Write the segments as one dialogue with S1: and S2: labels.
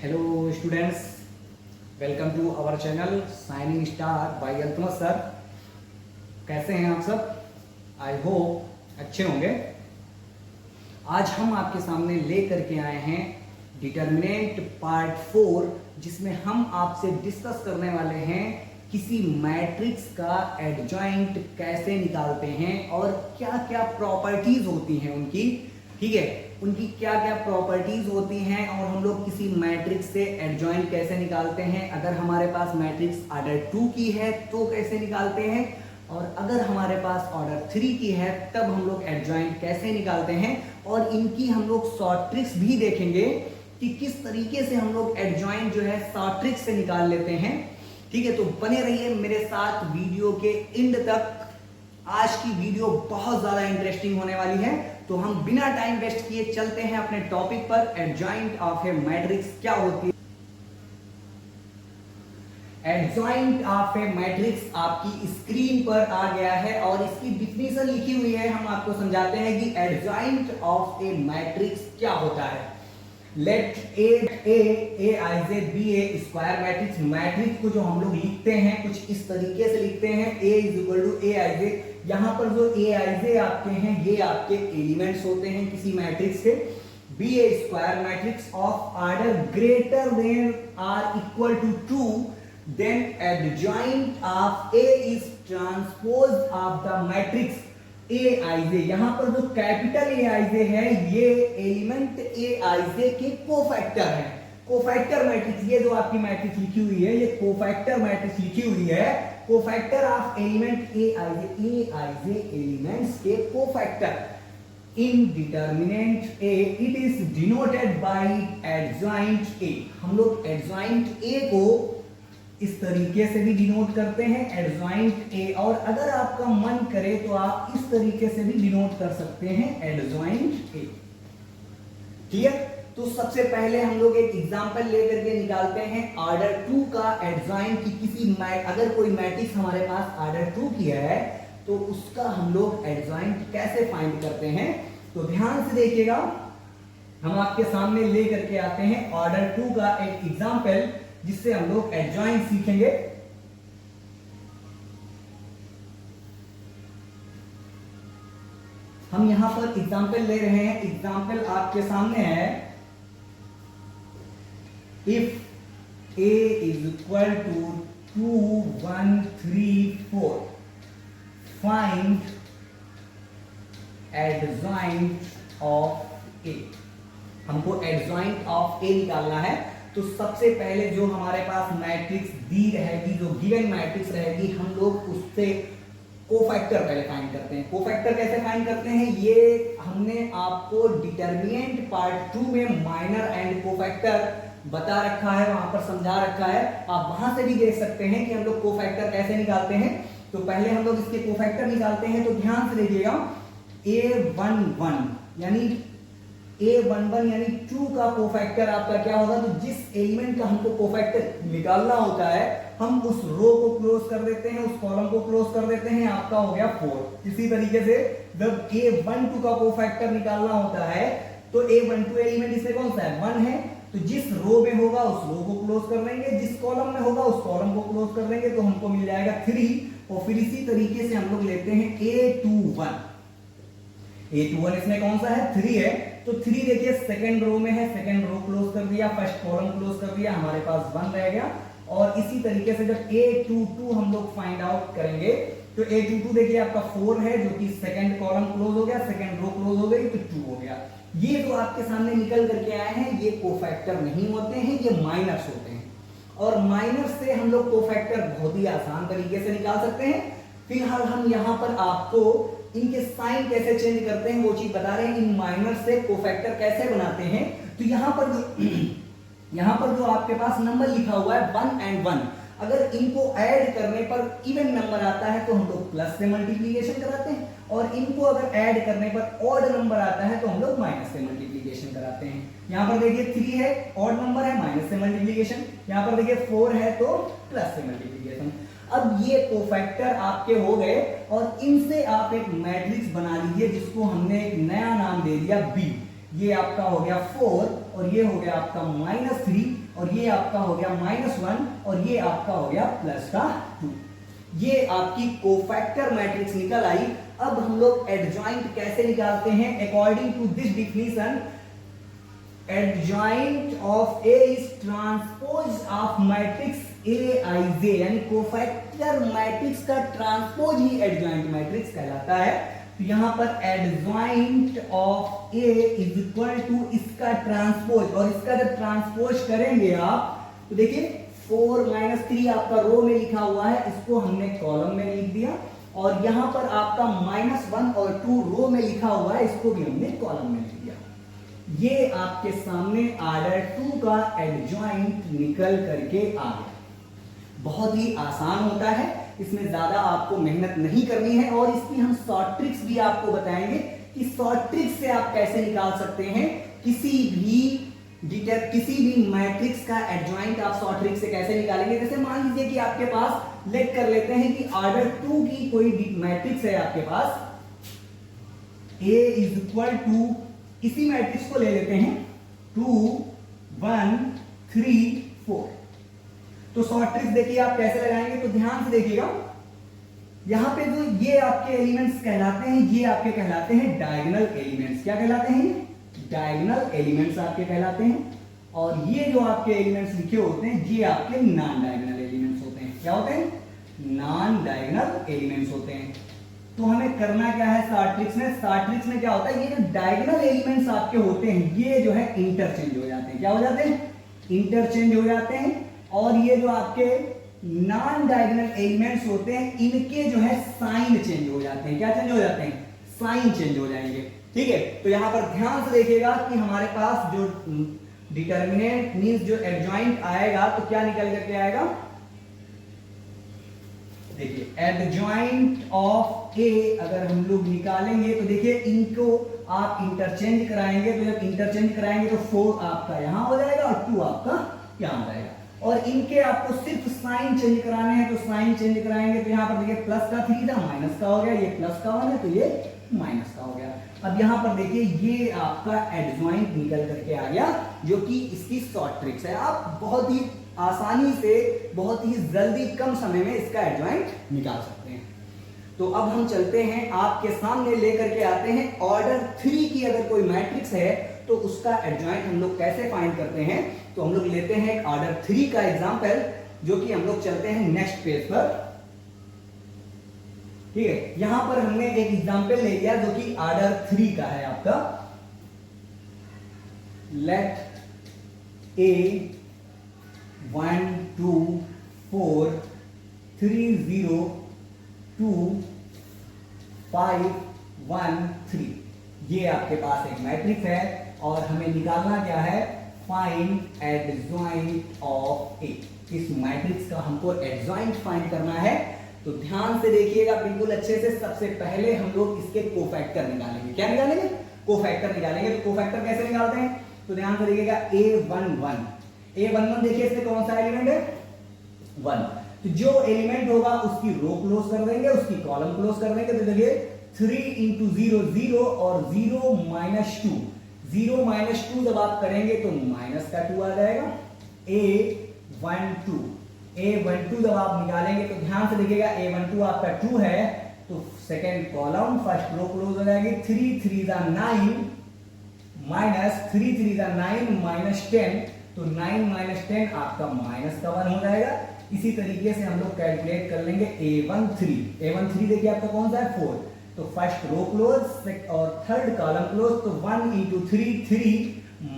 S1: Hello students, welcome to our channel signing star by Altamas sir. कैसे हैं आप सब? आई होप अच्छे होंगे। आज हम आपके सामने लेकर के आए हैं डिटर्मिनेंट पार्ट 4, जिसमें हम आपसे डिस्कस करने वाले हैं किसी मैट्रिक्स का एडजॉइंट कैसे निकालते हैं और क्या क्या प्रॉपर्टीज होती हैं उनकी। ठीक है, उनकी क्या क्या प्रॉपर्टीज होती हैं और हम लोग किसी मैट्रिक्स से एडजॉइंट कैसे निकालते हैं। अगर हमारे पास मैट्रिक्स ऑर्डर 2 की है तो कैसे निकालते हैं, और अगर हमारे पास ऑर्डर 3 की है तब हम लोग एडजॉइंट कैसे निकालते हैं। और इनकी हम लोग शॉर्ट ट्रिक्स भी देखेंगे कि किस तरीके से हम लोग एडजॉइंट जो है शॉर्ट ट्रिक्स से निकाल लेते हैं। ठीक है, तो बने रहिए मेरे साथ वीडियो के एंड तक। आज की वीडियो बहुत ज्यादा इंटरेस्टिंग होने वाली है, तो हम बिना टाइम वेस्ट किए चलते हैं अपने टॉपिक पर। एडजॉइंट ऑफ ए मैट्रिक्स क्या होती है? एडजॉइंट ऑफ ए मैट्रिक्स आपकी स्क्रीन पर आ गया है और इसकी डिफिनीशन लिखी हुई है। हम आपको समझाते हैं कि एडजॉइंट ऑफ ए मैट्रिक्स क्या होता है। Late A I J B a square matrix. Matrix को जो हम लोग लिखते हैं कुछ इस तरीके से लिखते हैं, ए is equal to A I J. यहां पर जो ए आई जे आपके हैं ये आपके एलिमेंट्स होते हैं किसी मैट्रिक्स के। Be a square matrix of order greater than or equal to 2, then adjoint of A is transpose of the matrix A I J. यहां पर जो कैपिटल ए आई जे है ये एलिमेंट ए आई जे के कोफैक्टर है। Cofactor matrix, ये जो आपकी मैट्रिक्स लिखी हुई है ये कोफैक्टर मैट्रिक्स लिखी हुई है। Cofactor of element A I J elements के cofactor in determinant A it is denoted by adjoint A. हम लोग एडजॉइंट ए को इस तरीके से भी डिनोट करते हैं, एडजॉइंट ए। और अगर आपका मन करे तो आप इस तरीके से भी डिनोट कर सकते हैं, एडजॉइंट ए। ठीक है, तो सबसे पहले हम लोग एक एग्जांपल लेकर के निकालते हैं ऑर्डर 2 का एडजॉइंट की किसी अगर कोई मैट्रिक्स हमारे पास ऑर्डर 2 की है तो उसका हम लोग एडजॉइंट कैसे फाइंड करते हैं। तो ध्यान से देखिएगा, हम आपके सामने लेकर के आते हैं ऑर्डर 2 का एक एग्जांपल जिससे हम लोग एडजॉइंट सीखेंगे। हम यहां पर एग्जांपल ले रहे हैं, एग्जांपल आपके सामने है। If A is equal to 2 1 3 4 find adjoint of A. हमको एडजॉइंट ऑफ ए निकालना है। तो सबसे पहले जो हमारे पास मैट्रिक्स दी रहेगी, जो गिवन मैट्रिक्स रहेगी, हम लोग उससे कोफैक्टर पहले फाइंड करते हैं। कोफैक्टर कैसे फाइंड करते हैं ये हमने आपको डिटर्मिनेंट पार्ट 2 में माइनर एंड कोफैक्टर बता रखा है, वहां पर समझा रखा है। आप वहां से भी देख सकते हैं कि हम लोग कोफैक्टर कैसे निकालते हैं। तो पहले हम लोग इसके कोफैक्टर निकालते हैं। तो ध्यान से देखिएगा, A11 यानी 2 का कोफैक्टर आपका क्या होगा। तो जिस एलिमेंट का हमको कोफैक्टर निकालना होता है हम उस रो को क्लोज कर देते हैं, उस कॉलम को क्लोज कर देते हैं, आपका हो गया 4। इसी तरीके से जब A12 का कोफैक्टर निकालना होता है तो A12 एलिमेंट इसमें कौन सा है, 1 है। तो जिस रो में होगा उस रो को क्लोज कर लेंगे, जिस कॉलम में होगा उस कॉलम को क्लोज कर लेंगे, तो हमको मिल जाएगा 3। और फिर इसी तरीके से हम लोग लेते हैं A21 इसमें कौन सा है, 3 है। तो 3 देखिए सेकंड रो में है, सेकंड रो क्लोज कर दिया, फर्स्ट कॉलम क्लोज कर दिया, हमारे पास 1 रह गया। और इसी तरीके से जब A22 हम लोग फाइंड आउट करेंगे तो A22 देखिए आपका 4 है, जो कि सेकंड कॉलम क्लोज हो गया, सेकंड रो क्लोज हो गई, तो 2 हो गया। ये जो आपके सामने निकल करके आए हैं ये कोफैक्टर नहीं होते हैं, ये माइनर्स होते हैं। और माइनर्स से हम लोग कोफैक्टर बहुत ही आसान तरीके से निकाल सकते हैं। फिलहाल हम यहाँ पर आपको इनके साइन कैसे चेंज करते हैं वो चीज बता रहे हैं। इन माइनर से कोफैक्टर कैसे बनाते हैं। तो यहां पर जो आपके पास नंबर लिखा हुआ है 1 and 1, अगर इनको ऐड करने पर इवन नंबर आता है तो हम लोग प्लस से मल्टीप्लिकेशन कराते हैं, और इनको अगर ऐड करने पर ऑड नंबर आता है तो हम लोग माइनस से मल्टीप्लिकेशन कराते हैं। यहां पर देखिए 3 है, ऑड नंबर है, माइनस से मल्टीप्लिकेशन। यहां पर देखिए 4 है तो प्लस से मल्टीप्लिकेशन। अब ये कोफैक्टर आपके हो गए और इनसे आप एक मैट्रिक्स बना लीजिए जिसको हमने एक नया नाम दे दिया बी। ये आपका हो गया 4 और ये हो गया आपका -3 और ये आपका हो गया -1 और ये आपका हो गया +2। ये आपकी कोफैक्टर मैट्रिक्स निकल आई। अब हम लोग एडजॉइंट कैसे निकालते हैं? According to this definition, adjoint of A is transpose of matrix Aij, यानी कोफैक्टर मैट्रिक्स का ट्रांसपोज ही एडजॉइंट मैट्रिक्स कहलाता है। तो यहां पर adjoint of A is equal to इसका ट्रांसपोज, और इसका जब ट्रांसपोज करेंगे आप तो देखिए 4 - 3 आपका रो में लिखा हुआ है, इसको हमने कॉलम में लिख दिया, और यहां पर आपका -1 और 2 रो में लिखा हुआ है, इसको भी हमने कॉलम में लिख दिया। ये आपके सामने ऑर्डर 2 का एडजॉइंट निकल करके आ गया। बहुत ही आसान होता है, इसमें ज्यादा आपको मेहनत नहीं करनी है, और इसकी हम शॉर्ट ट्रिक्स भी आपको बताएंगे कि शॉर्ट ट्रिक्स से आप कैसे निकाल सकते हैं किसी भी मैट्रिक्स का एडजॉइंट। आप शॉर्ट ट्रिक से कैसे निकालेंगे? जैसे मान लीजिए कि आपके पास लेट कर लेते हैं कि ऑर्डर 2 की कोई मैट्रिक्स है आपके पास, A इज इक्वल टू, इसी मैट्रिक्स को ले लेते हैं 2 1 3 4। तो शॉर्ट ट्रिक्स देखिए आप कैसे लगाएंगे, तो ध्यान से देखिएगा। यहां पे जो ये आपके एलिमेंट्स कहलाते हैं, ये आपके कहलाते हैं डायगोनल एलिमेंट्स। क्या कहलाते हैं? डायगोनल एलिमेंट्स आपके कहलाते हैं। और ये जो आपके एलिमेंट्स लिखे होते हैं, ये आपके नॉन डायगोनल एलिमेंट्स होते हैं। क्या होते हैं? नॉन डायगोनल एलिमेंट्स होते हैं। तो हमें करना क्या है शॉर्ट ट्रिक्स में? शॉर्ट ट्रिक्स में क्या होता है, ये जो डायगोनल एलिमेंट्स आपके होते हैं, ये जो है इंटरचेंज हो जाते हैं। क्या हो जाते हैं? इंटरचेंज हो जाते हैं। और ये जो आपके नॉन डायगोनल एलिमेंट्स होते हैं, इनके जो है साइन चेंज हो जाते हैं। क्या चेंज हो जाते हैं? साइन चेंज हो जाएंगे। ठीक है, तो यहां पर ध्यान से देखिएगा कि हमारे पास जो डिटर्मिनेंट मींस जो एडजॉइंट आएगा, तो क्या निकल करके आएगा? देखिए एडजॉइंट ऑफ ए अगर हम लोग निकालेंगे तो देखिए इनको आप इंटरचेंज कराएंगे, तो जब इंटरचेंज कराएंगे तो 4 आपका यहां हो जाएगा और 2 आपका यहां हो जाएगा। और इनके आपको सिर्फ साइन चेंज कराने हैं, तो साइन चेंज कराएंगे तो यहां पर देखिए प्लस का 3 था, माइनस का हो गया, ये प्लस का 1 है तो ये माइनस का हो गया। अब यहां पर देखिए ये आपका एडजॉइंट निकल करके आ गया, जो कि इसकी शॉर्ट ट्रिक्स है। आप बहुत ही आसानी से, बहुत ही जल्दी, कम समय में इसका एडजॉइंट निकाल सकते हैं। तो अब हम चलते हैं, आपके सामने लेकर के आते हैं ऑर्डर 3 की अगर कोई मैट्रिक्स है तो उसका एडजॉइंट हम लोग कैसे फाइंड करते हैं। तो हम लोग लेते हैं एक ऑर्डर 3 का एग्जांपल, जो कि हम लोग चलते हैं नेक्स्ट पेज पर। ठीक है, यहां पर हमने एक एग्जांपल ले लिया जो कि ऑर्डर 3 का है आपका। लेट ए 1 2 4 3 0 2 5 1 3, ये आपके पास एक मैट्रिक्स है और हमें निकालना क्या है? फाइंड एडजॉइंट ऑफ ए। इस मैट्रिक्स का हमको एडजॉइंट फाइंड करना है। तो ध्यान से देखिएगा बिल्कुल अच्छे से। सबसे पहले हम लोग इसके कोफैक्टर निकालेंगे। क्या निकालेंगे? कोफैक्टर निकालेंगे। तो कोफैक्टर कैसे निकालते हैं? तो ध्यान से देखिएगा A11 देखिए इसमें कौन सा एलिमेंट है? 1। तो जो एलिमेंट होगा उसकी रो क्लोज कर देंगे, उसकी कॉलम क्लोज कर देंगे। तो देखिए 3 × 0 0 और 0 - 2, 0 - 2 जब आप करेंगे तो -2 आ जाएगा। A12 जब आप निकालेंगे तो ध्यान से देखिएगा A12 आपका 2 है, तो second column first row close हो जाएगी। 3 3 9 -3 3 9 -10, तो 9 - 10 आपका -1 हो जाएगा। इसी तरीके से हम लोग कैलकुलेट कर लेंगे A13 देखिए आपका कौन सा है? 4। तो फर्स्ट रो क्लोज और थर्ड कॉलम क्लोज, तो 1 × 3 3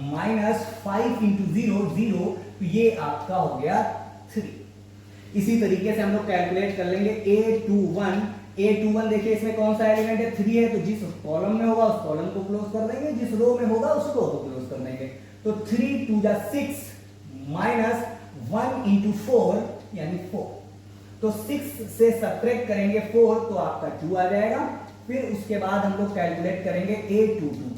S1: -5 × 0 0, तो ये आपका हो गया 3। इसी तरीके से हम लोग कैलकुलेट कर लेंगे A21 देखिए इसमें कौन सा एलिमेंट है? 3 है, तो जिस कॉलम में होगा उस कॉलम को क्लोज कर देंगे, जिस रो में होगा उस रो को क्लोज कर देंगे। तो 3 2 6 -1 × 4 यानी 4। तो 6 से सब्ट्रैक्ट करेंगे 4 तो आपका 2 आ जाएगा। फिर उसके बाद हम लोग कैलकुलेट करेंगे A22।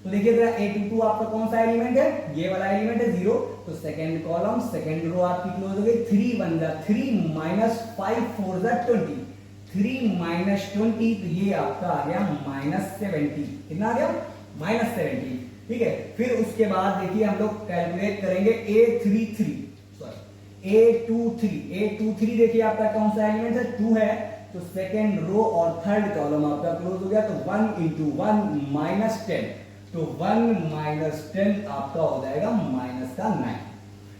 S1: तो देखिए जरा A22 आपका कौन सा एलिमेंट है? ये वाला एलिमेंट है 0। तो सेकेंड कॉलम सेकेंड रो आपकी क्लोज हो गई। 3 1 3 -5 4 20, 3 - 20, तो ये आपका आ गया -70। कितना आ गया? -70। ठीक है। फिर उसके बाद देखिए हम लोग कैलकुलेट करेंगे A23 देखिए आपका कौन सा एलिमेंट है, 2 है, तो सेकेंड रो और थर्ड कॉलम आपका क्लोज हो गया, तो 1 इंटू 1 -10, तो 1 - 10 आपका हो जाएगा -9।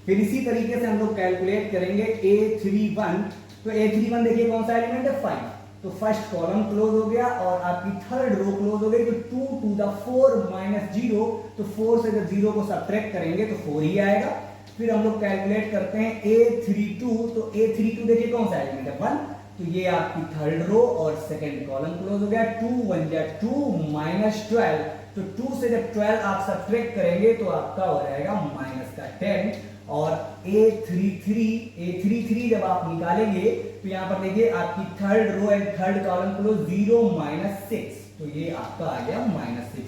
S1: फिर इसी तरीके से हम लोग कैलकुलेट करेंगे A31, तो A31 देखिए कौन सा एलिमेंट है, 5, तो फर्स्ट कॉलम क्लोज हो गया और आपकी थर्ड रो क्लोज हो गई, तो 2 to the 4 -0, तो 4 से जब 0 को सब्ट्रैक्ट करेंगे तो 4 ही आएगा। फिर हम लोग कैलकुलेट करते हैं A32, तो A32 देखिए कौन सा एलिमेंट है, 1, तो ये आपकी थर्ड रो और सेकंड कॉलम क्लोज हो गया, 2 1 जा 2 -12, तो 2 से जब 12 आप सब्ट्रैक्ट करेंगे तो आपका हो जाएगा -10। और A33 जब आप निकालेंगे तो यहां पर देखिए आपकी third row and third column close 0 -6, तो ये आपका आ गया -6।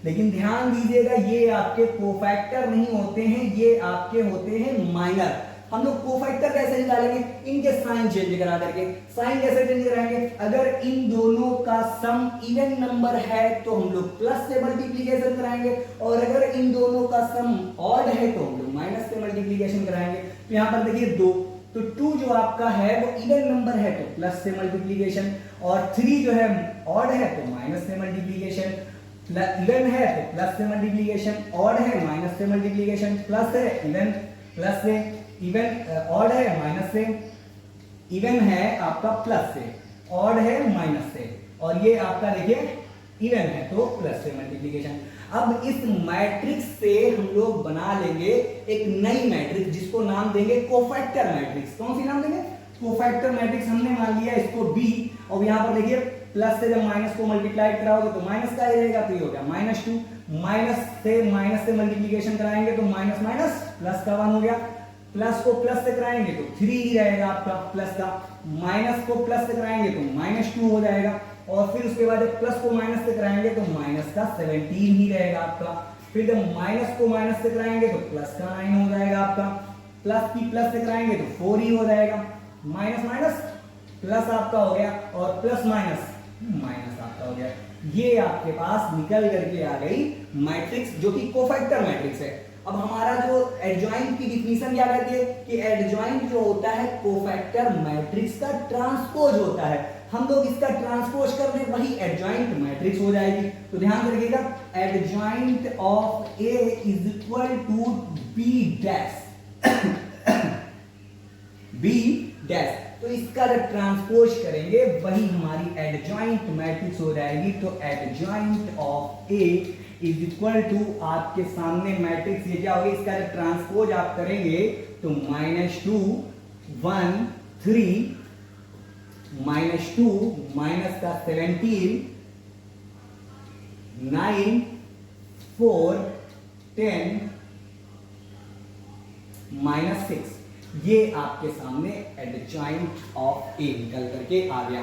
S1: लेकिन ध्यान दीजिएगा ये आपके कोफैक्टर नहीं होते हैं, ये आपके होते हैं माइनर। हम लोग कोफैक्टर कैसे निकालेंगे, इनके साइन चेंज करा करके। साइन कैसे चेंज कराएंगे, अगर इन दोनों का सम इवन नंबर है तो हम लोग प्लस से मल्टीप्लीकेशन कराएंगे, और अगर इन दोनों का सम ऑड है तो हम लोग माइनस से मल्टीप्लीकेशन कराएंगे। तो यहां पर देखिए 2, तो 2 जो आपका है वो इवन नंबर है तो प्लस से मल्टीप्लीकेशन, और 3 जो है ऑड है तो माइनस से मल्टीप्लीकेशन, इवन है तो प्लस से मल्टीप्लीकेशन, ऑड है माइनस से मल्टीप्लीकेशन, प्लस है इवन प्लस से, इवन ऑड है माइनस से, इवन है आपका प्लस से, ऑड है माइनस से, और ये आपका देखिए इवन है तो प्लस से मल्टीप्लीकेशन। अब इस मैट्रिक्स से हम लोग बना लेंगे एक नई मैट्रिक्स जिसको नाम देंगे कोफैक्टर मैट्रिक्स। कौन सी नाम देंगे, कोफैक्टर मैट्रिक्स। हमने मान लिया इसको बी, और यहां पर देखिए प्लस से जब माइनस को मल्टीप्लाई कराओगे तो माइनस का ही रहेगा, तो ये हो गया -2, माइनस से मल्टीप्लीकेशन कराएंगे तो माइनस माइनस प्लस का 1 हो गया, प्लस को प्लस से कराएंगे तो 3 ही रहेगा आपका प्लस का, माइनस को प्लस से कराएंगे तो -2 हो जाएगा, और फिर उसके बाद जब प्लस को माइनस से कराएंगे तो माइनस का 17 ही रहेगा आपका। फिर जब माइनस को माइनस से कराएंगे तो प्लस का 9 हो जाएगा आपका, प्लस की प्लस से कराएंगे तो 4 ही हो जाएगा, माइनस माइनस प्लस आपका हो गया, और प्लस माइनस माइनस आपका हो गया। ये आपके पास निकल करके आ गई मैट्रिक्स जो कि कोफैक्टर मैट्रिक्स है। अब हमारा जो एडजॉइंट की डिफिनीशन क्या कहती है कि एडजॉइंट जो होता है कोफैक्टर मैट्रिक्स का ट्रांसपोज होता है। हम लोग इसका ट्रांसपोज कर दें वही एडजॉइंट मैट्रिक्स हो जाएगी। तो ध्यान रखिएगा, adjoint of A is equal to B dash B dash, तो इसका जब ट्रांसपोज करेंगे वही हमारी एडजॉइंट मैट्रिक्स हो जाएगी। तो adjoint of A is equal to आपके सामने मैट्रिक्स ये क्या होगी, इसका जब ट्रांसपोज आप करेंगे तो -2 1 3 -2 माइनस का 17 9 4 10 -6, ये आपके सामने एडजॉइंट ऑफ ए निकल करके आ गया।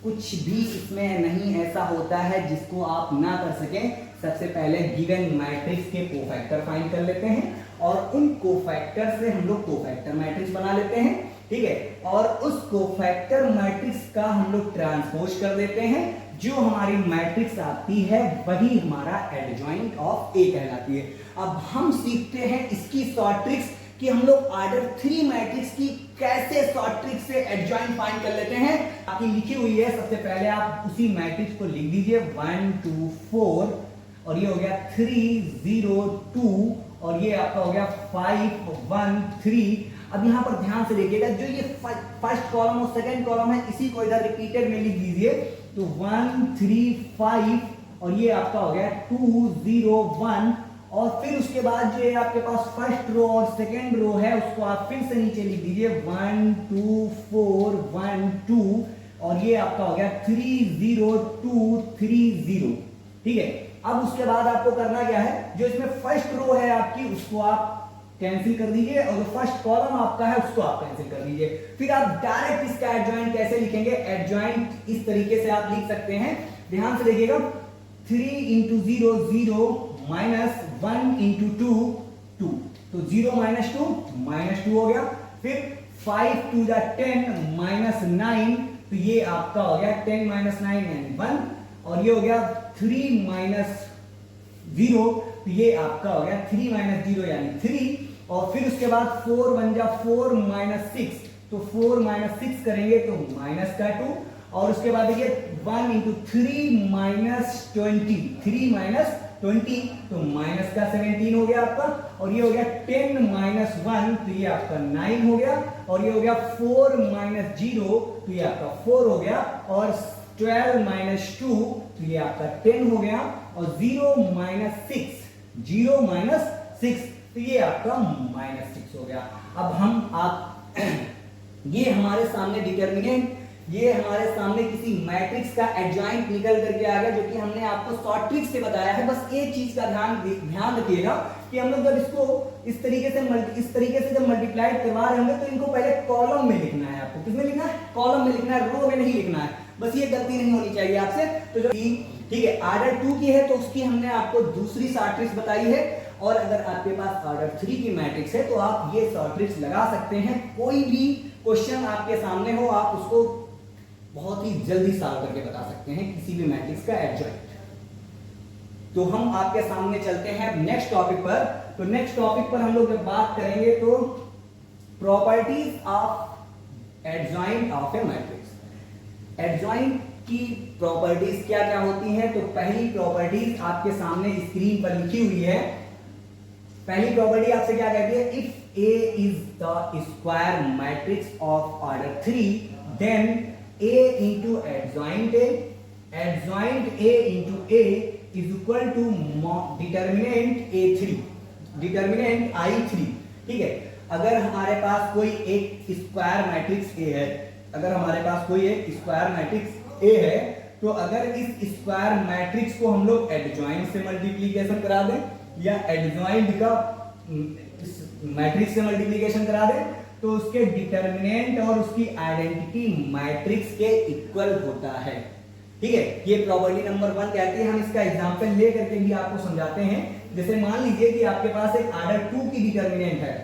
S1: कुछ भी इसमें नहीं ऐसा होता है जिसको आप ना कर सकें। सबसे पहले गिवन मैट्रिक्स के कोफैक्टर फाइंड कर लेते हैं, और उन कोफैक्टर से हम लोग कोफैक्टर मैट्रिक्स बना लेते हैं, ठीक है, और उस कोफैक्टर मैट्रिक्स का हम लोग ट्रांसपोज कर देते हैं। जो हमारी मैट्रिक्स आती है वही हमारा एडजॉइंट ऑफ ए कहलाती है। अब हम सीखते हैं इसकी शॉर्ट ट्रिक्स कि हम लोग ऑर्डर 3 मैट्रिक्स की कैसे शॉर्ट ट्रिक से एडजॉइंट फाइंड कर लेते हैं। आपकी लिखी हुई है, सबसे पहले आप उसी मैट्रिक्स को लिख दीजिए 1 2 4, और ये हो गया 3 0 2, और ये आपका हो गया 5 1 3। अब यहां पर ध्यान से देखिएगा, जो ये फर्स्ट कॉलम और सेकंड कॉलम है इसी को इधर रिपीटेड में लिख दीजिए, तो 1 3 5, और ये आपका हो गया 2 0 1, और फिर उसके बाद जो है आपके पास फर्स्ट रो और सेकेंड रो है उसको आप फिर से नीचे लिख दीजिए 1 2 4 1 2, और ये आपका हो गया 3 0 2 3 0, ठीक है। अब उसके बाद आपको करना क्या है, जो इसमें फर्स्ट रो है आपकी उसको आप कैंसिल कर दीजिए, और जो फर्स्ट कॉलम आपका है उसको आप कैंसिल कर दीजिए। फिर आप डायरेक्ट इसका एडजॉइंट कैसे लिखेंगे, एडजॉइंट इस तरीके से आप लिख सकते हैं, ध्यान से देखिएगा, 3 into 0 0 माइनस 1 into 2 2, तो 0 - 2 हो गया। फिर 5 2 जा 10 -9, तो ये आपका हो गया 10 - 9 यानी 1, और ये हो गया 3 - 0, तो ये आपका हो गया 3 माइनस 0 यानी 3, और फिर उसके बाद 4 1 जा 4 माइनस 6, तो 4 माइनस 6 करेंगे तो माइनस का 2, और उसके बाद देखिए 1 इंटू 3 माइनस 20, 3 माइनस 20 तो माइनस का 17 हो गया आपका, और ये हो गया 10 माइनस 1 तो ये आपका 9 हो गया, और ये हो गया 4 माइनस 0 तो ये आपका 4 हो गया, और 12 माइनस 2 तो ये आपका 10 हो गया, और 0 माइनस 6, 0 माइनस 6 तो ये आपका माइनस 6 हो गया। अब हम आप ये हमारे सामने डिटर्मिनेंट, ये हमारे सामने किसी मैट्रिक्स का एडजॉइंट निकल करके आ गया, जो कि हमने आपको शॉर्ट ट्रिक से बताया है। बस एक चीज का ध्यान रखिएगा कि हम लोग जब इसको इस तरीके से जब मल्टीप्लाइड करवा रहे होंगे तो इनको पहले कॉलम में लिखना है। आपको किसमें लिखना है? कॉलम में लिखना है, रो में नहीं लिखना है। बस ये गलती नहीं होनी चाहिए आपसे। तो जो ठीक है ऑर्डर 2 की है तो उसकी हमने आपको दूसरी शॉर्ट ट्रिक्स बताई है, और अगर आपके पास ऑर्डर 3 की मैट्रिक्स है तो आप ये शॉर्ट ट्रिक्स लगा सकते हैं। कोई भी क्वेश्चन आपके सामने हो आप उसको बहुत ही जल्दी सॉल्व करके बता सकते हैं किसी भी मैट्रिक्स का एडजॉइंट। तो हम आपके सामने चलते हैं नेक्स्ट टॉपिक पर। तो नेक्स्ट टॉपिक पर हम लोग जब बात करेंगे तो properties of adjoint of A matrix. Adjoint की प्रॉपर्टीज क्या क्या होती हैं? तो पहली प्रॉपर्टीज आपके सामने स्क्रीन पर लिखी हुई है। पहली प्रॉपर्टी आपसे क्या कहती है? If A is the square matrix of order 3 then A into adjoint A into A is equal to determinant A3, determinant I3। ठीक है, अगर हमारे पास कोई एक स्क्वायर मैट्रिक्स A है, अगर हमारे पास कोई एक स्क्वायर मैट्रिक्स A है, तो अगर इस स्क्वायर मैट्रिक्स को हम लोग एडजॉइंट से मल्टीप्लीकेशन करा दें या एडजॉइंट का मैट्रिक्स से मल्टीप्लीकेशन करा दें तो उसके डिटर्मिनेंट और उसकी आइडेंटिटी मैट्रिक्स के इक्वल होता है। ठीक है, ये प्रॉपर्टी नंबर 1 कहती है। हम इसका एग्जांपल ले करके भी आपको समझाते हैं। जैसे मान लीजिए कि आपके पास एक ऑर्डर 2 की डिटर्मिनेंट है,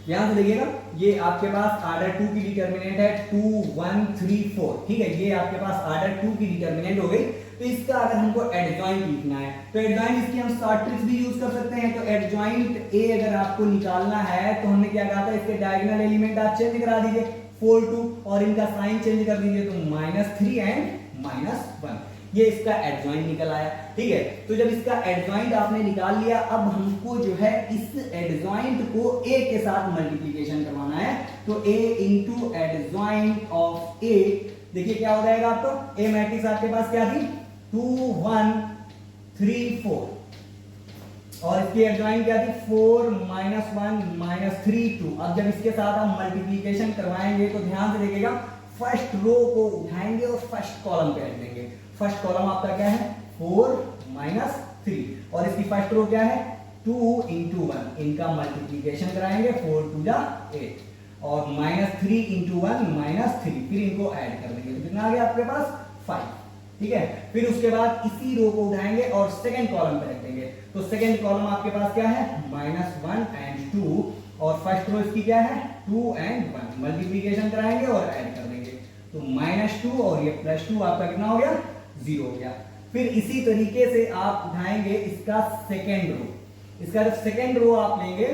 S1: यहां से देखिएगा, ये आपके पास ऑर्डर 2 की डिटर्मिनेंट है 2 1 3 4। ठीक है, ये आपके पास ऑर्डर 2 की डिटर्मिनेंट हो गई। तो इसका अगर हमको एडजॉइंट लिखना है तो एडजॉइंट इसकी हम शॉर्ट ट्रिक्स भी यूज कर सकते हैं। तो एडजॉइंट ए अगर आपको निकालना है तो हमने क्या कहा था, इसके डायगोनल एलिमेंट आप चेंज करा दीजिए 4 2 और इनका साइन चेंज कर दीजिए तो -3 एंड -1, ये इसका एडजॉइंट निकल आया। ठीक है, तो जब इसका एडजॉइंट आपने निकाल लिया, अब हमको जो है इस एडजॉइंट को a के साथ मल्टीप्लिकेशन करवाना है। तो a into adjoint of a, देखिए क्या हो जाएगा आपको, a मैट्रिक्स आपके पास क्या थी 2 1 3 4, और इसकी एडजॉइंट क्या थी 4 -1 -3 2। अब जब इसके साथ हम मल्टीप्लिकेशन करवाएंगे तो ध्यान से देखिएगा, फर्स्ट रो को उठाएंगे और फर्स्ट कॉलम पे रख देंगे। फर्स्ट कॉलम आपका क्या है 4 -3, और इसकी फर्स्ट रो क्या है 2 into 1, इनका मल्टीप्लिकेशन कराएंगे 4 2 जा 8, और -3 into 1 -3, फिर इनको ऐड कर देंगे तो कितना आ गया आपके पास 5। ठीक है, फिर उसके बाद इसी रो को उठाएंगे और सेकंड कॉलम पे रख देंगे। तो सेकंड कॉलम आपके पास क्या है -1 and 2, और फर्स्ट रो इसकी क्या है 2 and 1, मल्टीप्लिकेशन कराएंगे और ऐड कर देंगे तो -2 और ये +2 आपका कितना हो गया 0 हो गया। फिर इसी तरीके से आप उठाएंगे इसका सेकेंड रो, इसका जब सेकेंड रो आप लेंगे,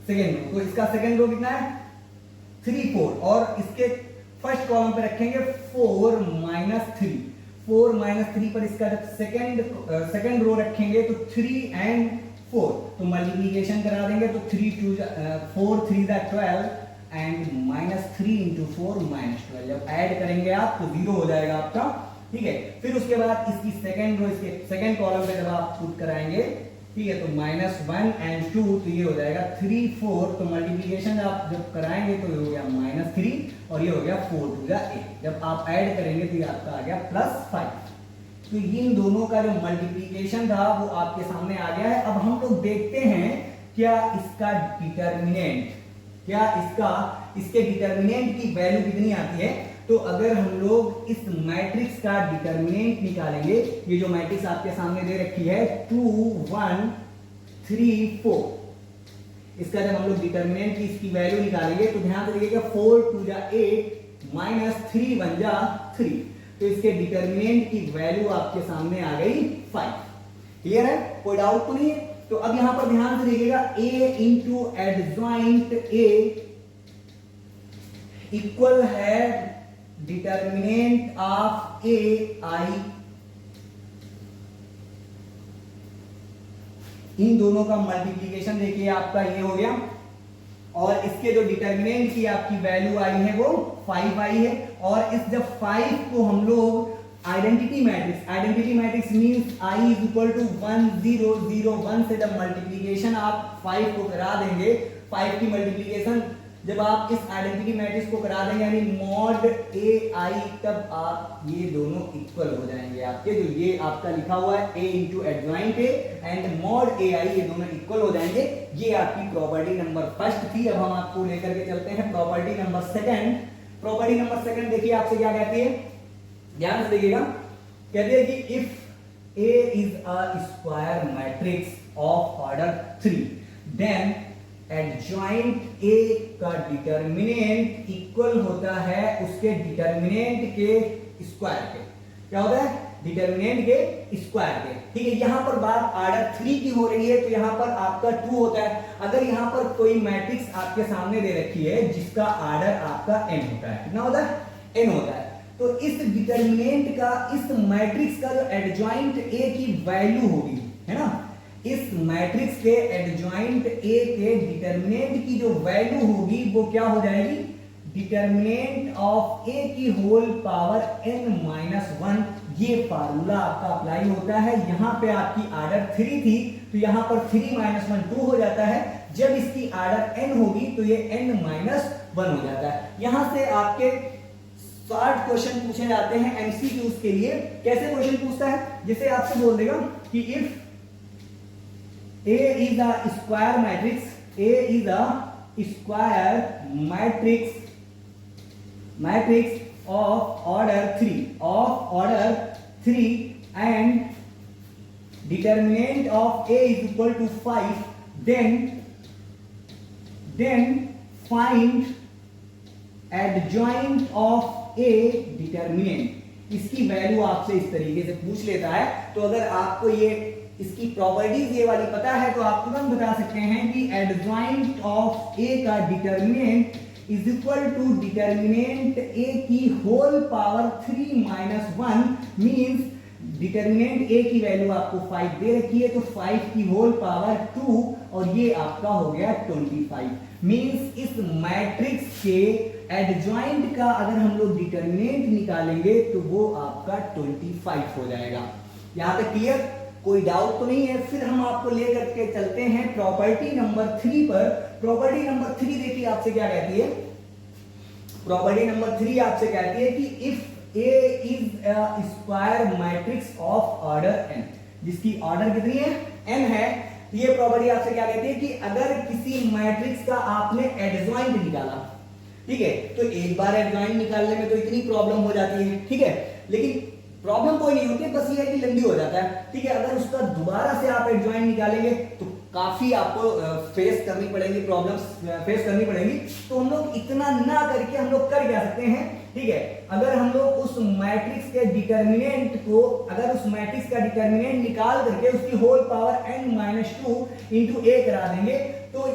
S1: सेकेंड रो, तो इसका सेकेंड रो कितना है 3 4, और इसके फर्स्ट कॉलम पे रखेंगे 4 -3, 4 -3 पर इसका जब सेकेंड रो रखेंगे तो 3 and 4, तो मल्टीप्लिकेशन करा देंगे तो 3 2 4 3 12 एंड -3 into 4 -12, जब ऐड करेंगे आप तो 0 हो जाएगा आपका। ठीक है, फिर उसके बाद इसकी सेकंड रो, इसके सेकंड कॉलम पे जब आप पुट कराएंगे, ठीक है, तो -1 and 2, तो ये हो जाएगा 3 4, तो मल्टीप्लिकेशन आप जब कराएंगे तो ये हो गया -3 और ये हो गया 4 2 जा 8, जब आप ऐड करेंगे तो ये आपका आ गया +5। तो इन दोनों का जो मल्टीप्लिकेशन था वो आपके सामने आ गया है। अब हम लोग देखते हैं क्या इसका डिटर्मिनेंट, क्या इसके डिटर्मिनेंट की वैल्यू कितनी आती है। तो अगर हम लोग इस मैट्रिक्स का डिटर्मिनेंट निकालेंगे, ये जो मैट्रिक्स आपके सामने दे रखी है 2 1 3 4, इसका जब हम लोग डिटर्मिनेंट की इसकी वैल्यू निकालेंगे तो ध्यान से देखिएगा 4 2 जा 8 -3 1 जा 3, तो इसके डिटर्मिनेंट की वैल्यू आपके सामने आ गई 5। क्लियर है, कोई डाउट तो नहीं है। तो अब यहां पर ध्यान से देखिएगा, a into adjoint a equal है डिटर्मिनेंट ऑफ a i। इन दोनों का मल्टीप्लीकेशन देखिए आपका ये हो गया, और इसके जो डिटर्मिनेंट की आपकी वैल्यू आई है वो 5 आई है। और इस जब 5 को हम लोग identity matrix means i is equal to 1 0 0 1 से जब मल्टीप्लीकेशन आप 5 को करा देंगे, 5 की मल्टीप्लीकेशन जब आप इस आइडेंटिटी मैट्रिक्स को करा देंगे यानी मॉड ए आई, तब आप ये दोनों इक्वल हो जाएंगे। आपके जो ये आपका लिखा हुआ है a into adjoint A and mod A I, ये दोनों इक्वल हो जाएंगे। ये आपकी प्रॉपर्टी नंबर फर्स्ट थी। अब हम आपको लेकर के चलते हैं property number second. Property number second देखिए आपसे क्या कहती है, ध्यान से देखिएगा। कहते हैं कि if a is a square matrix of order 3 then adjoint a का डिटर्मिनेंट इक्वल होता है उसके डिटर्मिनेंट के स्क्वायर के। क्या होता है, डिटर्मिनेंट के स्क्वायर के। ठीक है, यहां पर बात ऑर्डर 3 की हो रही है, तो यहां पर आपका 2 होता है। अगर यहां पर कोई मैट्रिक्स आपके सामने दे रखी है जिसका ऑर्डर आपका n होता है, कितना होता है, n होता है, तो इस डिटर्मिनेंट का, इस मैट्रिक्स का जो एडजॉइंट a की वैल्यू होगी, है ना, इस मैट्रिक्स के एडजॉइंट a के डिटर्मिनेंट की जो वैल्यू होगी वो क्या हो जाएगी, डिटर्मिनेंट ऑफ a की होल पावर n माइनस 1। ये फार्मूला आपका अप्लाई होता है। यहां पे आपकी ऑर्डर 3 थी, तो यहां पर 3 माइनस 1 2 हो जाता है। जब इसकी ऑर्डर n होगी तो ये n माइनस 1 हो जाता है। यहां से आपके 60 क्वेश्चन पूछे जाते हैं एमसीक्यूज के लिए। कैसे क्वेश्चन पूछता है, जैसे आपसे बोल देगा कि if A is a square matrix, A is a square matrix of order 3 and determinant of A is equal to 5, then find adjoint of A determinant। इसकी वैल्यू आपसे इस तरीके से पूछ लेता है, तो अगर आपको ये इसकी प्रॉपर्टीज ये वाली पता है तो आप तुरंत बता सकते हैं कि एडजॉइंट ऑफ a का determinant is equal to determinant a की whole power 3 minus 1 means determinant a की वैल्यू आपको 5 दे रखी है, तो 5 की होल पावर 2 और ये आपका हो गया 25। मींस इस मैट्रिक्स के एडजॉइंट का अगर हम लोग डिटर्मिनेंट निकालेंगे तो वो आपका 25 हो जाएगा। यहां तक क्लियर, कोई डाउट तो नहीं है। फिर हम आपको लेकर के चलते हैं प्रॉपर्टी नंबर 3 पर। प्रॉपर्टी नंबर 3 देखिए आपसे क्या कहती है, प्रॉपर्टी नंबर 3 आपसे कहती है कि if A is a square matrix of order n, जिसकी ऑर्डर कितनी है, n है, तो ये प्रॉपर्टी आपसे क्या कहती है कि अगर किसी मैट्रिक्स का आपने एडजॉइंट निकाला, ठीक है, तो एक बार एडजॉइंट निकालने में तो इतनी प्रॉब्लम हो जाती है, ठीक है, लेकिन प्रॉब्लम कोई नहीं होती, बस ये है कि लंबी हो जाता है, ठीक है। अगर उसका दोबारा से आप एडजॉइंट निकालेंगे तो काफी आपको फेस करनी पड़ेगी, प्रॉब्लम्स फेस करनी पड़ेगी। तो हम लोग इतना ना करके हम लोग कर क्या सकते हैं, ठीक है, अगर हम लोग उस मैट्रिक्स के डिटर्मिनेंट को, अगर उस मैट्रिक्स का डिटर्मिनेंट निकाल करके उसकी whole power n minus 2 into a करा देंगे तो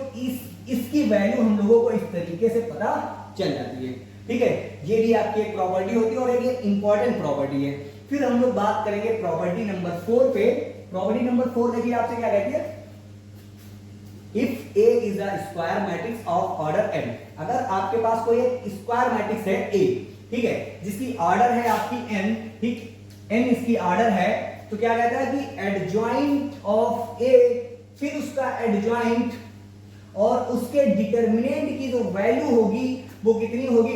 S1: इसकी वैल्यू हम लोगों को इस तरीके से पता चल जाती है, ठीक है। ये भी आपकी एक प्रॉपर्टी होती है और एक इंपॉर्टेंट प्रॉपर्टी है। फिर हम लोग बात करेंगे प्रॉपर्टी नंबर 4 पे। प्रॉपर्टी नंबर 4 देखिए आपसे क्या कहती है, if A is a square matrix of order n, अगर आपके पास कोई एक स्क्वायर मैट्रिक्स है A, ठीक है, जिसकी ऑर्डर है आपकी n, ठीक, n इसकी ऑर्डर है, तो क्या कहता है कि एडजॉइंट ऑफ A, फिर उसका एडजॉइंट और उसके डिटर्मिनेंट की जो वैल्यू होगी वो कितनी होगी,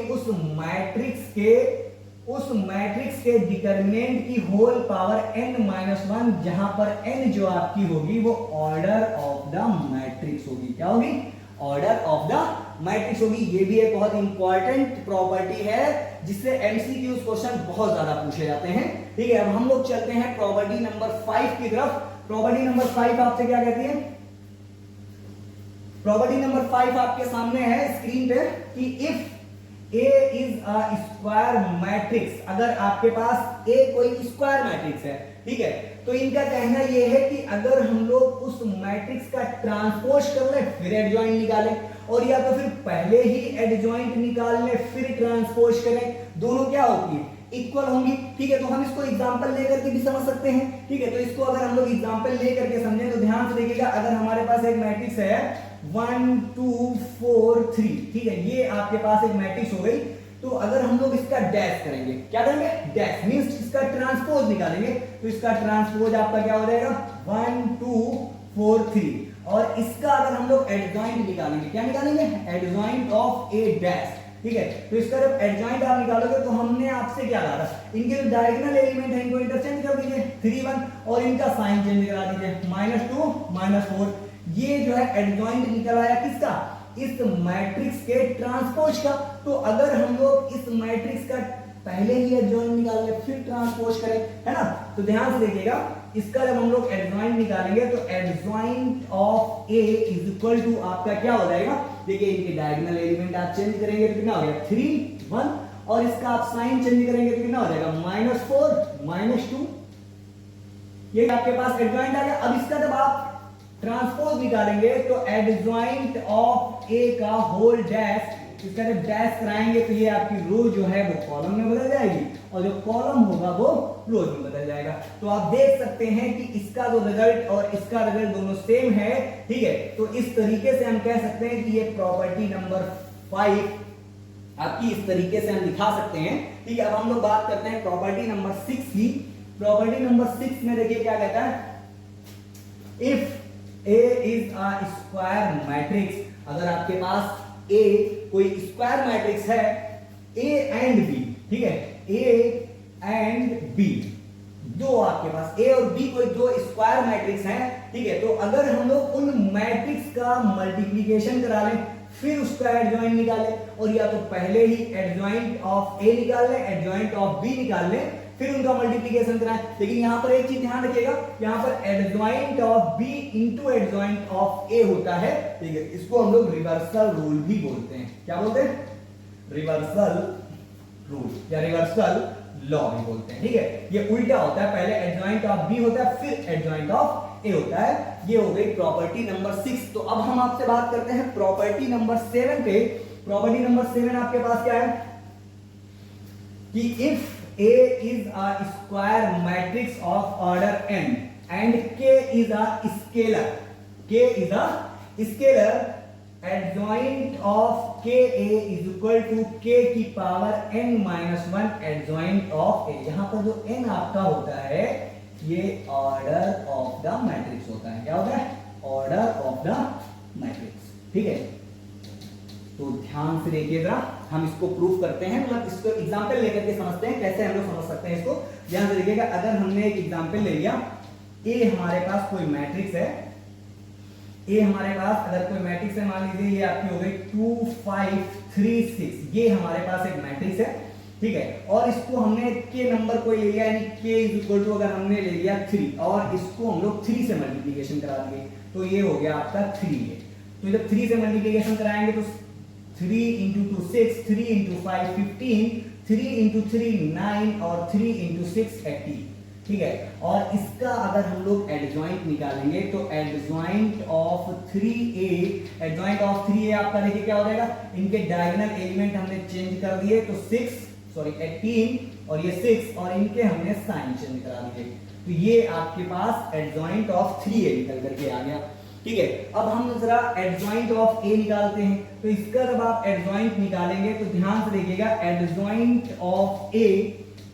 S1: उस मैट्रिक्स के डिटर्मिनेंट की होल पावर n माइनस 1, जहां पर n जो आपकी होगी वो ऑर्डर ऑफ द मैट्रिक्स होगी। क्या होगी, ऑर्डर ऑफ द मैट्रिक्स होगी। ये भी एक बहुत इंपॉर्टेंट प्रॉपर्टी है जिससे एमसीक्यूज क्वेश्चन बहुत ज्यादा पूछे जाते हैं, ठीक है। अब हम लोग चलते हैं प्रॉपर्टी नंबर 5 की तरफ। प्रॉपर्टी नंबर 5 आपसे क्या कहती है, प्रॉपर्टी नंबर 5 आपके सामने है स्क्रीन पे कि if A is a square matrix, अगर आपके पास A कोई स्क्वायर मैट्रिक्स है, ठीक है, तो इनका कहना यह है कि अगर हम लोग उस मैट्रिक्स का ट्रांसपोज कर ले फिर एडजॉइंट निकालें, और या तो फिर पहले ही एडजॉइंट निकाल ले फिर ट्रांसपोज करें, दोनों क्या होती है, इक्वल होंगी, ठीक है। तो हम इसको एग्जांपल लेकर के भी समझ सकते हैं, ठीक है। तो इसको अगर हम लोग एग्जांपल लेकर के समझें तो ध्यान से देखिएगा, अगर हमारे पास एक मैट्रिक्स है 1 2 4 3, ठीक है, ये आपके पास एक मैट्रिक्स हो गई। तो अगर हम लोग इसका डैश करेंगे, क्या करेंगे, डैश मींस इसका ट्रांसपोज निकालेंगे, तो इसका ट्रांसपोज आपका क्या हो जाएगा 1 2 4 3, और इसका अगर हम लोग एडजॉइंट निकालेंगे, क्या निकालेंगे, एडजॉइंट ऑफ ए डैश, ठीक है। तो इसका जब एडजॉइंट आप निकालोगे तो हमने आपसे क्या कहा था, इनके जो डायगोनल एलिमेंट है इनको इंटरचेंज कर दीजिए 3 1, और इनका साइन चेंज करा दीजिए -2 -4। ये जो है एडजॉइंट निकल आया किसका, इस मैट्रिक्स के ट्रांसपोज का। तो अगर हम लोग इस मैट्रिक्स का पहले ही एडजॉइंट निकाल ले फिर ट्रांसपोज करें, है ना, तो ध्यान से देखिएगा, इसका जब हम लोग एडजॉइंट निकालेंगे तो adjoint of A is equal to आपका क्या हो जाएगा, देखिए इनके डायगोनल एलिमेंट आप चेंज करेंगे तो कितना हो गया 3 1, और इसका आप साइन चेंज करेंगे तो कितना हो जाएगा -4 -2, ये आपके पास एडजॉइंट आ गया। अब इसका जब आप ट्रांसपोज निकालेंगे तो एडजॉइंट ऑफ ए का होल डैश, इसका जब डैश कराएंगे तो ये आपकी रो जो है वो कॉलम में बदल जाएगी, और जो कॉलम होगा वो रोज में बदल जाएगा। तो आप देख सकते हैं कि इसका जो रिजल्ट और इसका रिजल्ट दोनों सेम है, ठीक है। तो इस तरीके से हम कह सकते हैं कि ये प्रॉपर्टी नंबर 5 आपकी इस तरीके से हम दिखा सकते हैं, ठीक है। अब हम लोग बात करते हैं प्रॉपर्टी नंबर 6 की। प्रॉपर्टी नंबर 6 में देखिए क्या कहता है, if A is a square matrix, अगर आपके पास A कोई स्क्वायर मैट्रिक्स है, A and B, ठीक है, A and B दो आपके पास A और B कोई दो स्क्वायर मैट्रिक्स हैं, ठीक है। तो अगर हम लोग उन मैट्रिक्स का मल्टीप्लिकेशन करा लें फिर उसका एडजॉइंट निकालें, और या तो पहले ही एडजॉइंट ऑफ A निकाल लें, एडजॉइंट ऑफ B निकाल लें, फिर उनका मल्टीप्लिकेशन कराएं। लेकिन यहां पर एक चीज ध्यान रखिएगा, यहां पर adjoint of B into adjoint of A होता है, ठीक है। इसको हम लोग रिवर्सल रूल भी बोलते हैं, क्या बोलते हैं, रिवर्सल रूल या रिवर्सल लॉ भी बोलते हैं, ठीक है। ये उल्टा होता है, पहले एडजॉइंट ऑफ B होता है फिर एडजॉइंट ऑफ A होता है। ये हो गई प्रॉपर्टी नंबर 6। तो अब हम आपसे बात करते हैं प्रॉपर्टी नंबर 7 पे। प्रॉपर्टी नंबर 7 आपके पास क्या है कि if A is a square matrix of order n and K is a scalar. K is a scalar. Adjoint of Ka is equal to K की power n minus 1 adjoint of A. यहाँ पर जो n आपका होता है ये order of the matrix होता है, क्या होता है, ऑर्डर ऑफ द मैट्रिक्स, ठीक है। तो ध्यान से देखिए जरा, हम इसको प्रूफ करते हैं, मतलब इसको एग्जांपल लेकर के समझते हैं कैसे हम लोग समझ सकते हैं इसको। ध्यान से देखिएगा, अगर हमने एक एग्जांपल ले लिया, ए हमारे पास कोई मैट्रिक्स है, ए हमारे पास अगर कोई मैट्रिक्स है, मान लीजिए ये आपकी हो गई 2 5 3 6, ये हमारे पास एक मैट्रिक्स है, ठीक है। और इसको हमने के नंबर कोई ले लिया, यानी के इज इक्वल टू अगर हमने ले लिया 3, और इसको हम लोग 3 से मल्टीप्लिकेशन करा दिए, तो ये हो गया आपका 3 है। तो जब 3 से मल्टीप्लिकेशन कराएंगे तो 3 into 2 6, 3 into 5 15, 3 into 3 9, और 3 into 6 18, ठीक है। और इसका अगर हम लोग एडजॉइंट निकालेंगे तो adjoint of 3a, adjoint of 3a आपका देखिए क्या हो जाएगा, इनके डायगोनल एलिमेंट हमने चेंज कर दिए, तो 18 और ये 6, और इनके हमने साइन चेंज करा दिए, तो ये आपके पास एडजॉइंट ऑफ 3a निकल करके आ गया, ठीक है। अब हम जरा एडजॉइंट ऑफ A निकालते हैं, तो इसका जब आप एडजॉइंट निकालेंगे तो ध्यान से देखिएगा, एडजॉइंट ऑफ A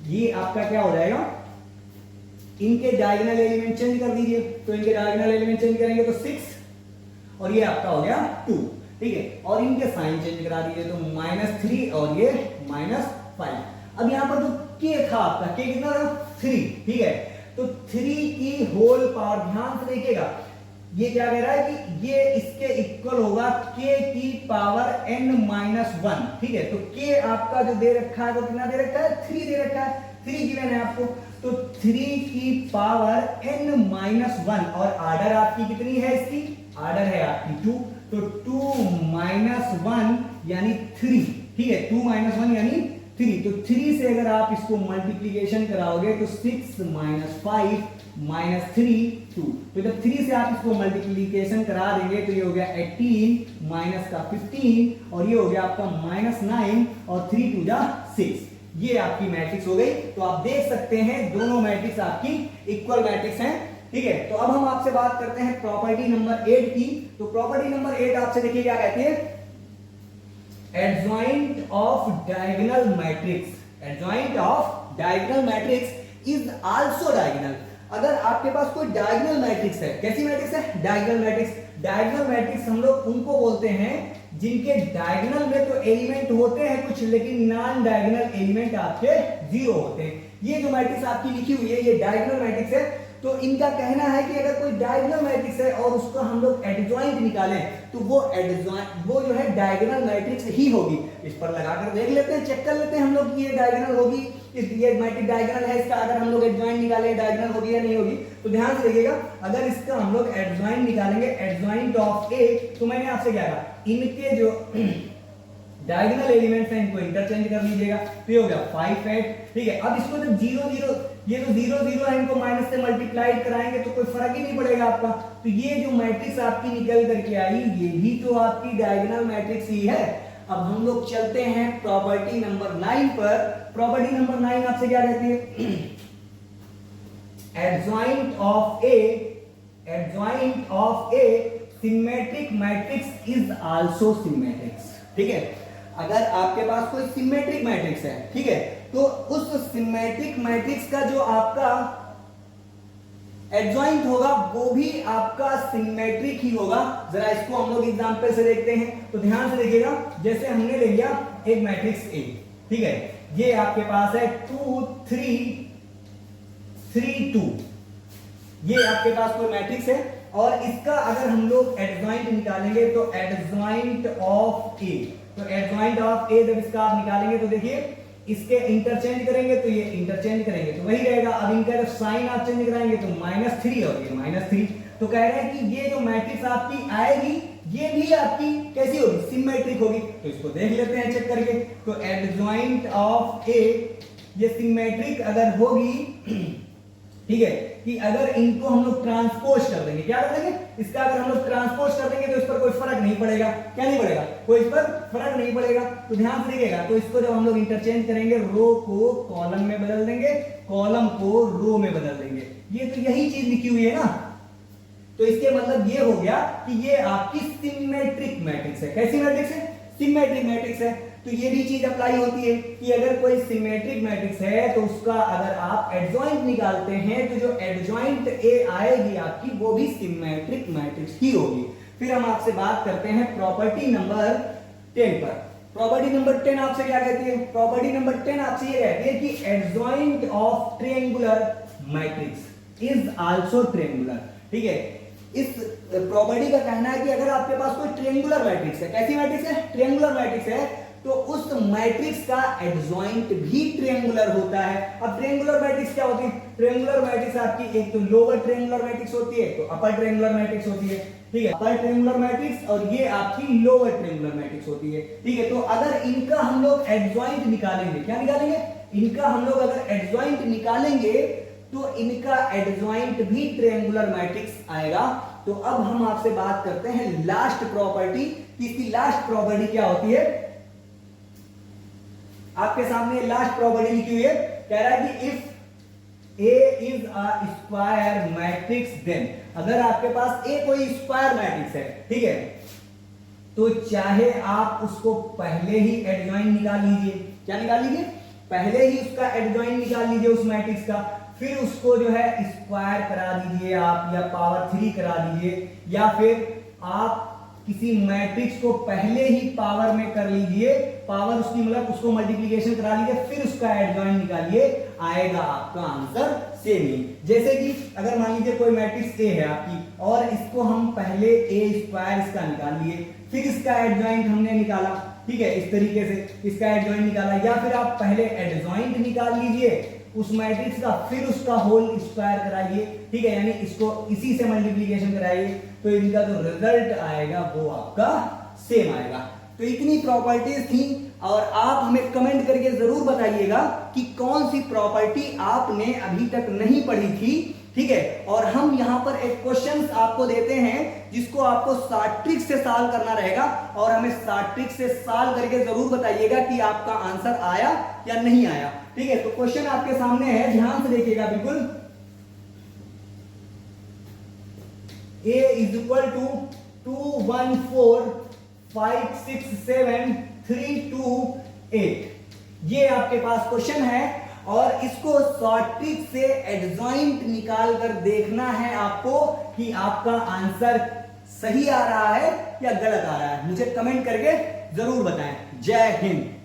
S1: ये आपका क्या हो जाएगा, इनके डायगोनल एलिमेंट चेंज कर दीजिए, तो इनके डायगोनल एलिमेंट चेंज करेंगे तो 6 और ये आपका हो गया 2, ठीक है। और इनके साइन चेंज करा दीजिए तो -3 और ये -5। अब यहां पर जो k था आपका, k कितना था 3, ठीक है। तो 3 की होल पावर, ध्यान से देखिएगा, ये क्या कह रहा है कि ये इसके इक्वल होगा k की पावर n minus 1, ठीक है। तो k आपका जो दे रखा है वो कितना दे रखा है, 3 दे रखा है, 3 गिवन है आपको, तो 3 की पावर n minus 1, और आर्डर आपकी कितनी है, इसकी आर्डर है आपकी 2, तो 2 minus 1 यानी 3, ठीक है, 2 माइनस 1 यानी 3, तो 3 से अगर आप इसको मल्टीप्लीकेशन कराओगे तो 6 माइनस 5 माइनस 3 2, तो जब 3 से आप इसको मल्टीप्लीकेशन करा देंगे तो ये हो गया 18 माइनस का 15 और ये हो गया आपका माइनस 9 और 3 2 जा 6, ये आपकी मैट्रिक्स हो गई। तो आप देख सकते हैं दोनों मैट्रिक्स आपकी इक्वल मैट्रिक्स हैं, ठीक है। तो अब हम आपसे बात करते हैं प्रॉपर्टी नंबर 8 की। तो प्रॉपर्टी नंबर 8 आपसे देखिए क्या कहती है, adjoint of diagonal matrix, adjoint of diagonal matrix is also diagonal. अगर आपके पास कोई डायगोनल मैट्रिक्स है, कैसी मैट्रिक्स है, डायगोनल मैट्रिक्स। डायगोनल मैट्रिक्स हम लोग उनको बोलते हैं जिनके डायगोनल में तो एलिमेंट होते हैं कुछ, लेकिन नॉन डायगोनल एलिमेंट आपके जीरो होते हैं। ये जो मैट्रिक्स आपकी लिखी हुई है ये डायगोनल मैट्रिक्स है। तो इनका कहना है कि अगर कोई डायगोनल मैट्रिक्स है और उसका हम लोग एडजॉइंट निकालें तो वो जो है डायगोनल मैट्रिक्स ही होगी। इस पर लगाकर देख लेते हैं, चेक कर लेते हैं हम लोग कि ये डायगोनल होगी, ये मैट्रिक्स डायगोनल है, इसका अगर हम लोग एडजॉइंट निकालें डायगोनल होगी या नहीं होगी। तो ध्यान से देखिएगा, अगर इसका हम लोग एडजॉइंट निकालेंगे, एडजॉइंट ऑफ ए, तो मैंने आपसे क्या कहा, इनके जो डायगोनल एलिमेंट्स हैं इनको इंटरचेंज कर लीजिएगा, तो ये हो गया 5 8, ठीक है। अब इसको जब 0 0, ये जो 0 0 है इनको माइनस से मल्टीप्लाई कराएंगे तो कोई फर्क ही नहीं पड़ेगा आपका। तो ये जो मैट्रिक्स आपकी निकल करके आई ये भी तो आपकी डायगोनल मैट्रिक्स ही है। अब हम लोग चलते हैं प्रॉपर्टी नंबर 9 पर। प्रॉपर्टी नंबर 9 आपसे क्या कहती है, adjoint of A, adjoint of A symmetric matrix is also symmetrics, ठीक है। अगर आपके पास कोई सिमेट्रिक मैट्रिक्स है, ठीक है, तो उस सिमेट्रिक मैट्रिक्स का जो आपका एडजॉइंट होगा वो भी आपका सिमेट्रिक ही होगा। जरा इसको हम लोग एग्जांपल से देखते हैं। तो ध्यान से देखिएगा, जैसे हमने ले लिया एक मैट्रिक्स ए, ठीक है, ये आपके पास है 2 3 3 2, ये आपके पास कोई मैट्रिक्स है और इसका अगर हम लोग एडजॉइंट निकालेंगे तो एडजॉइंट ऑफ ए, तो एडजॉइंट ऑफ ए जब इसका आप निकालेंगे तो देखिए इसके इंटरचेंज करेंगे तो ये इंटरचेंज करेंगे तो वही रहेगा। अब इनका जब साइन आप चेंज कराएंगे तो -3 और ये -3। तो कह रहे हैं कि ये जो मैट्रिक्स आपकी आएगी ये भी आपकी कैसी होगी, सिमेट्रिक होगी। तो इसको देख लेते हैं चेक करके। तो एडजॉइंट ऑफ ए ये सिमेट्रिक अगर होगी, ठीक है, कि अगर इनको हम लोग ट्रांसपोज कर देंगे, क्या कर देंगे, इसका अगर हम लोग ट्रांसपोज कर देंगे तो इस पर कोई फर्क नहीं पड़ेगा। क्या नहीं पड़ेगा, कोई इस पर फर्क नहीं पड़ेगा। तो ध्यान से देखिएगा, तो इसको जब हम लोग इंटरचेंज करेंगे, रो को कॉलम में बदल देंगे, कॉलम को रो में बदल देंगे। ये तो यही चीज लिखी हुई है ना। तो इसके मतलब ये हो गया कि ये आपकी सिमेट्रिक मैट्रिक्स है। कैसी मैट्रिक्स है, सिमेट्रिक मैट्रिक्स है। तो ये भी चीज अप्लाई होती है कि अगर कोई सिमेट्रिक मैट्रिक्स है तो उसका अगर आप एडजॉइंट निकालते हैं तो जो एडजॉइंट ए आएगी आपकी वो भी सिमेट्रिक मैट्रिक्स ही होगी। फिर हम आपसे बात करते हैं प्रॉपर्टी नंबर 10 पर। प्रॉपर्टी नंबर 10 आपसे क्या कहती है, प्रॉपर्टी नंबर 10 आपसे ये कहती है कि adjoint of triangular matrix is also triangular, ठीक है। इस प्रॉपर्टी का कहना है कि अगर आपके पास कोई ट्रायंगुलर मैट्रिक्स है, कैसी मैट्रिक्स है, ट्रायंगुलर मैट्रिक्स है, तो उस मैट्रिक्स का एडजॉइंट भी ट्रायंगुलर होता है। अब ट्रायंगुलर मैट्रिक्स क्या होती है, ट्रायंगुलर मैट्रिक्स आपकी एक तो लोअर ट्रायंगुलर मैट्रिक्स होती है, तो अपर ट्रायंगुलर मैट्रिक्स होती है, ठीक है, अपर ट्रायंगुलर मैट्रिक्स और ये आपकी लोअर ट्रायंगुलर मैट्रिक्स होती है, ठीक है। तो अगर इनका हम लोग एडजॉइंट निकालेंगे, क्या निकालेंगे, इनका हम लोग अगर एडजॉइंट निकालेंगे तो इनका एडजॉइंट भी ट्रायंगुलर मैट्रिक्स आएगा। तो अब हम आपसे बात करते हैं लास्ट प्रॉपर्टी, इसकी लास्ट प्रॉपर्टी क्या होती है। आपके सामने लास्ट प्रॉपर्टी लिखी हुई है, कह रहा है कि if A is a square matrix then, अगर आपके पास ए कोई स्क्वायर मैट्रिक्स है, ठीक है, तो चाहे आप उसको पहले ही एडजॉइंट निकाल लीजिए, क्या निकाल लीजिए, पहले ही उसका एडजॉइंट निकाल लीजिए उस मैट्रिक्स का, फिर उसको जो है स्क्वायर करा दीजिए आप या पावर 3 करा दीजिए, या फिर आप किसी मैट्रिक्स को पहले ही पावर में कर लीजिए, पावर उसकी मतलब उसको मल्टीप्लिकेशन करा लीजिए, फिर उसका एडजॉइंट निकालिए, आएगा आपका आंसर सेम ही। जैसे कि अगर मान लीजिए कोई मैट्रिक्स ए है आपकी और इसको हम पहले ए स्क्वायर इसका निकाल लिए, फिर इसका एडजॉइंट हमने निकाला, ठीक है, इस तरीके से इसका एडजॉइंट निकाला, या फिर आप पहले एडजॉइंट निकाल लीजिए उस मैट्रिक्स का, फिर उसका होल स्क्वायर कराइए, ठीक है, यानी इसको इसी से मल्टीप्लिकेशन कराइए, तो इनका जो रिजल्ट आएगा वो आपका सेम आएगा। तो इतनी प्रॉपर्टीज थी। और आप हमें कमेंट करके जरूर बताइएगा कि कौन सी प्रॉपर्टी आपने अभी तक नहीं पढ़ी थी, ठीक है। और हम यहां पर एक क्वेश्चन आपको देते हैं जिसको आपको शॉर्ट ट्रिक से सॉल्व करना रहेगा और हमें शॉर्ट ट्रिक से सॉल्व करके जरूर बताइएगा कि आपका आंसर आया या नहीं आया, ठीक है। तो क्वेश्चन आपके सामने है, ध्यान से देखिएगा बिल्कुल। A इज इक्वल टू 2 1 4 5 6 7 3 2 8, ये आपके पास क्वेश्चन है और इसको शॉर्ट ट्रिक से एडजॉइंट निकाल कर देखना है आपको कि आपका आंसर सही आ रहा है या गलत आ रहा है। मुझे कमेंट करके जरूर बताएं। जय हिंद।